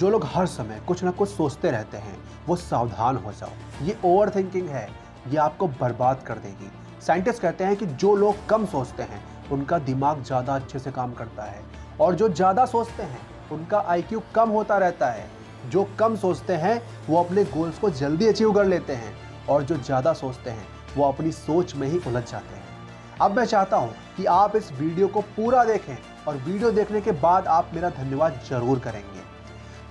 जो लोग हर समय कुछ ना कुछ सोचते रहते हैं वो सावधान हो जाओ। ये ओवर थिंकिंग है, ये आपको बर्बाद कर देगी। साइंटिस्ट कहते हैं कि जो लोग कम सोचते हैं उनका दिमाग ज़्यादा अच्छे से काम करता है, और जो ज़्यादा सोचते हैं उनका आईक्यू कम होता रहता है। जो कम सोचते हैं वो अपने गोल्स को जल्दी अचीव कर लेते हैं, और जो ज़्यादा सोचते हैं वो अपनी सोच में ही उलझ जाते हैं। अब मैं चाहता हूँ कि आप इस वीडियो को पूरा देखें, और वीडियो देखने के बाद आप मेरा धन्यवाद जरूर करेंगे।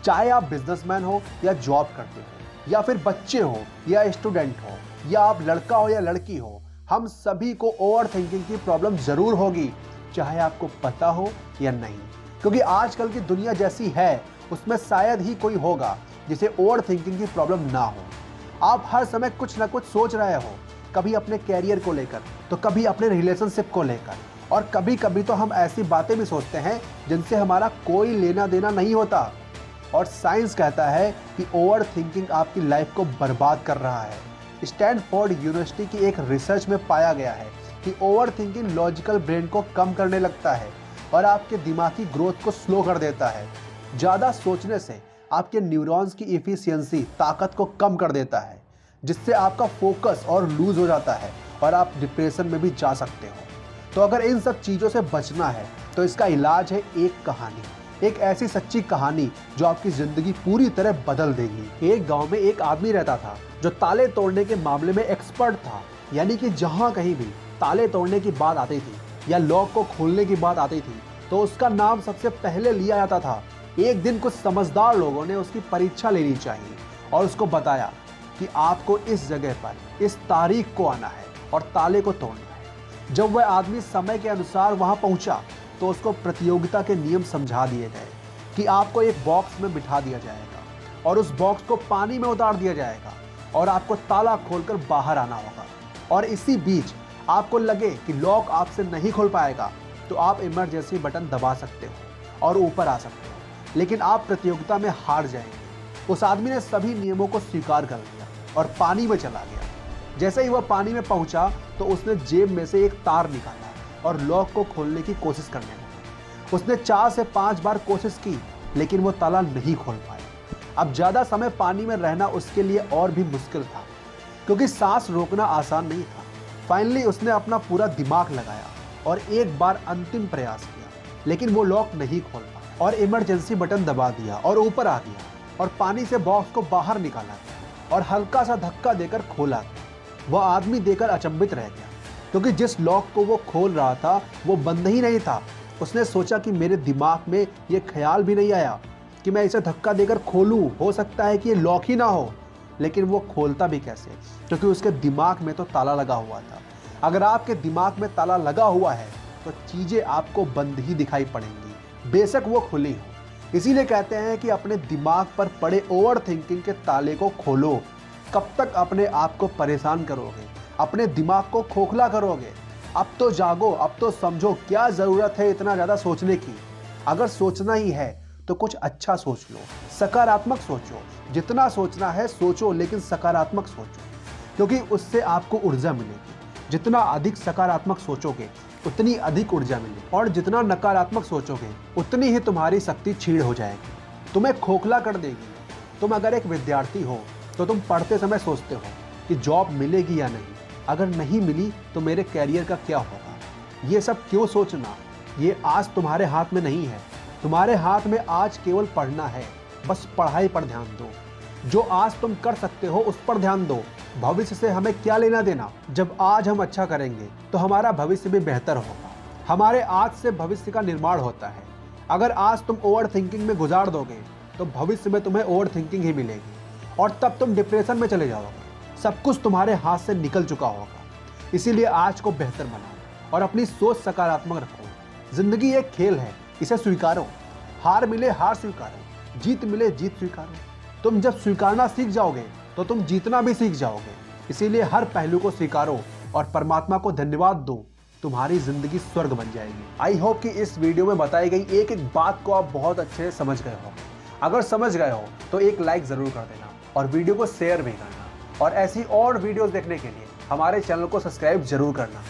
चाहे आप बिजनेसमैन हो या जॉब करते हो, या फिर बच्चे हो या स्टूडेंट हो, या आप लड़का हो या लड़की हो, हम सभी को ओवर थिंकिंग की प्रॉब्लम जरूर होगी, चाहे आपको पता हो या नहीं। क्योंकि आजकल की दुनिया जैसी है उसमें शायद ही कोई होगा जिसे ओवर थिंकिंग की प्रॉब्लम ना हो। आप हर समय कुछ ना कुछ सोच रहे हो, कभी अपने कैरियर को लेकर, तो कभी अपने रिलेशनशिप को लेकर, और कभी कभी तो हम ऐसी बातें भी सोचते हैं जिनसे हमारा कोई लेना देना नहीं होता। और साइंस कहता है कि ओवर थिंकिंग आपकी लाइफ को बर्बाद कर रहा है। स्टैनफोर्ड यूनिवर्सिटी की एक रिसर्च में पाया गया है कि ओवर थिंकिंग लॉजिकल ब्रेन को कम करने लगता है और आपके दिमागी ग्रोथ को स्लो कर देता है। ज़्यादा सोचने से आपके न्यूरॉन्स की एफिशिएंसी, ताकत को कम कर देता है, जिससे आपका फोकस और लूज हो जाता है और आप डिप्रेशन में भी जा सकते हो। तो अगर इन सब चीज़ों से बचना है तो इसका इलाज है एक कहानी, एक ऐसी सच्ची कहानी जो आपकी ज़िंदगी पूरी तरह बदल देगी। एक गांव में एक आदमी रहता था जो ताले तोड़ने के मामले में एक्सपर्ट था। यानी कि जहां कहीं भी ताले तोड़ने की बात आती थी या लॉक को खोलने की बात आती थी तो उसका नाम सबसे पहले लिया जाता था। एक दिन कुछ समझदार लोगों ने उसकी परीक्षा लेनी चाहिए और उसको बताया कि आपको इस जगह पर इस तारीख को आना है और ताले को तोड़ना है। जब वह आदमी समय के अनुसार वहां पहुंचा तो उसको प्रतियोगिता के नियम समझा दिए गए कि आपको एक बॉक्स में बिठा दिया जाएगा और उस बॉक्स को पानी में उतार दिया जाएगा और आपको ताला खोलकर बाहर आना होगा। और इसी बीच आपको लगे कि लॉक आपसे नहीं खुल पाएगा तो आप इमरजेंसी बटन दबा सकते हो और ऊपर आ सकते हो, लेकिन आप प्रतियोगिता में हार जाएंगे। उस आदमी ने सभी नियमों को स्वीकार कर लिया और पानी में चला गया। जैसे ही वह पानी में पहुंचा तो उसने जेब में से एक तार निकाला और लॉक को खोलने की कोशिश करने लगा। उसने 4 से 5 बार कोशिश की, लेकिन वो ताला नहीं खोल पाया। अब ज़्यादा समय पानी में रहना उसके लिए और भी मुश्किल था, क्योंकि सांस रोकना आसान नहीं था। फाइनली उसने अपना पूरा दिमाग लगाया और एक बार अंतिम प्रयास किया, लेकिन वो लॉक नहीं खोल पाया और इमरजेंसी बटन दबा दिया और ऊपर आ गया और पानी से बॉक्स को बाहर निकाला गया और हल्का सा धक्का देकर खोला गया। वह आदमी देकर अचंभित रह गया, क्योंकि जिस लॉक को वो खोल रहा था वो बंद ही नहीं था। उसने सोचा कि मेरे दिमाग में ये ख्याल भी नहीं आया कि मैं इसे धक्का देकर खोलूं, हो सकता है कि ये लॉक ही ना हो। लेकिन वो खोलता भी कैसे, क्योंकि उसके दिमाग में तो ताला लगा हुआ था। अगर आपके दिमाग में ताला लगा हुआ है तो चीज़ें आपको बंद ही दिखाई पड़ेंगी, बेशक वो खुली हो। इसीलिए कहते हैं कि अपने दिमाग पर पड़े ओवर थिंकिंग के ताले को खोलो। कब तक अपने आप को परेशान करोगे, अपने दिमाग को खोखला करोगे? अब तो जागो, अब तो समझो क्या ज़रूरत है इतना ज़्यादा सोचने की। अगर सोचना ही है तो कुछ अच्छा सोच लो, सकारात्मक सोचो। जितना सोचना है सोचो, लेकिन सकारात्मक सोचो, क्योंकि उससे आपको ऊर्जा मिलेगी। जितना अधिक सकारात्मक सोचोगे उतनी अधिक ऊर्जा मिलेगी, और जितना नकारात्मक सोचोगे उतनी ही तुम्हारी शक्ति क्षीण हो जाएगी, तुम्हें खोखला कर देगी। तुम अगर एक विद्यार्थी हो तो तुम पढ़ते समय सोचते हो कि जॉब मिलेगी या नहीं, अगर नहीं मिली तो मेरे कैरियर का क्या होगा। ये सब क्यों सोचना? ये आज तुम्हारे हाथ में नहीं है। तुम्हारे हाथ में आज केवल पढ़ना है। बस पढ़ाई पर ध्यान दो। जो आज तुम कर सकते हो उस पर ध्यान दो। भविष्य से हमें क्या लेना देना? जब आज हम अच्छा करेंगे तो हमारा भविष्य भी बेहतर होगा। हमारे आज से भविष्य का निर्माण होता है। अगर आज तुम ओवर थिंकिंग में गुजार दोगे तो भविष्य में तुम्हें ओवर थिंकिंग ही मिलेगी, और तब तुम डिप्रेशन में चले जाओगे। सब कुछ तुम्हारे हाथ से निकल चुका होगा। इसीलिए आज को बेहतर बनाओ और अपनी सोच सकारात्मक रखो। जिंदगी एक खेल है, इसे स्वीकारो। हार मिले हार स्वीकारो, जीत मिले जीत स्वीकारो। तुम जब स्वीकारना सीख जाओगे तो तुम जीतना भी सीख जाओगे। इसीलिए हर पहलू को स्वीकारो और परमात्मा को धन्यवाद दो। तुम्हारी जिंदगी स्वर्ग बन जाएगी। आई होप कि इस वीडियो में बताई गई एक एक बात को आप बहुत अच्छे से समझ गए हो। अगर समझ गए हो तो एक लाइक जरूर कर देना और वीडियो को शेयर भी करना, और ऐसी और वीडियोस देखने के लिए हमारे चैनल को सब्सक्राइब जरूर करना।